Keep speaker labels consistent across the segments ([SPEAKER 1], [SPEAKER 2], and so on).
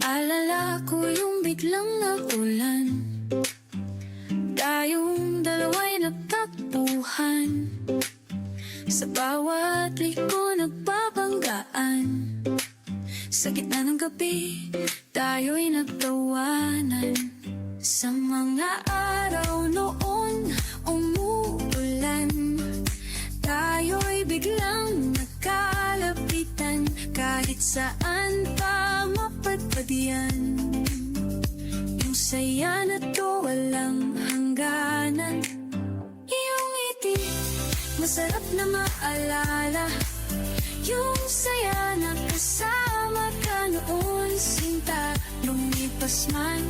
[SPEAKER 1] Naalala ko yung biglang nagulan, tayong dalawa'y nagtakbuhan, sa bawat liko nagbabanggaan. Sa gitna ng gabi, tayo'y nagtawanan. Sa mga araw noon umuulan, tayo'y biglang nagkalapitan. Kahit saan pa mapadpad yan, yung saya na to walang hangganan. Iyong ngiti, masarap na maalala, yung saya na kasama ka noon. Sinta, lumipas man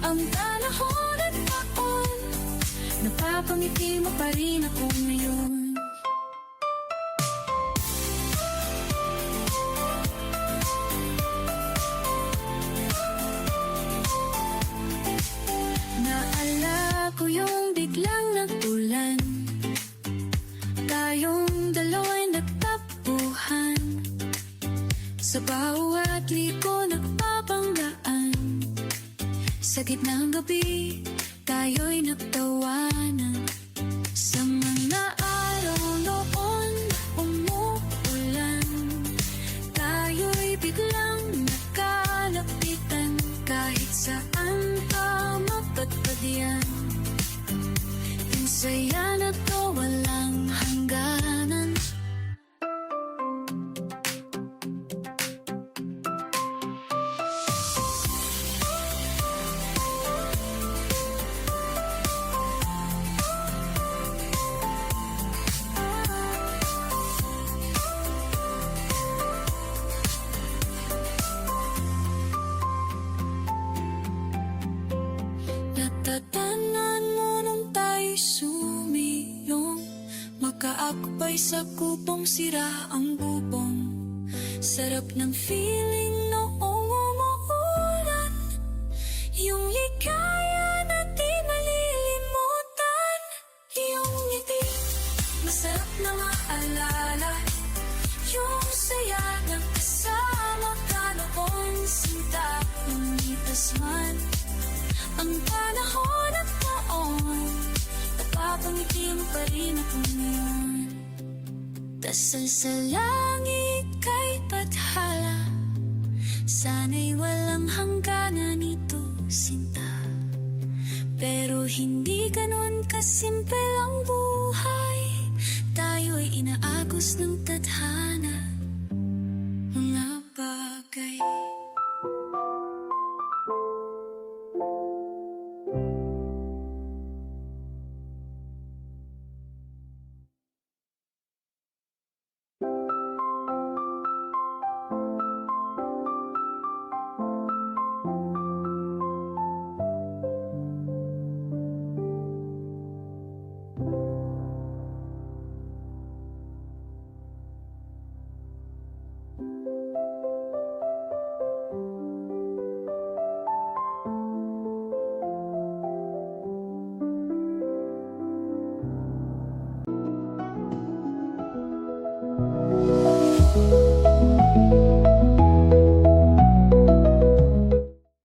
[SPEAKER 1] ang panahon at taon, napapangiti mo pa rin ako ngayon. Naalala ko yung biglang nagulan, tayong dalawa'y nagtakbuhan, sa bawat liko nagpapanggaan. Sa gitna ng gabi, tayo'y nagtawanan. Sa mga araw noon umuulan, tayo'y biglang nagkalapitan. Kahit saan pa mapadpad yan, yung saya na to walang hangganan. Natatanan mo nung tayo'y sumilong, makaakbay sa kupong sira ang bubong. Sarap ng feeling noong umuulan, yung ligaya na di malilimutan. Yung ngiti, masarap na maalala, yung saya ng kasama ka noon. Sinta, lumipas man ang panahon at taon, napapangiti mo pa rin ako ngayon. Dasal sa langit kay tadhana, sana'y walang hangganan ito, sinta. Pero hindi ganon kasimple ang buhay, tayo'y inaagos ng tadhana.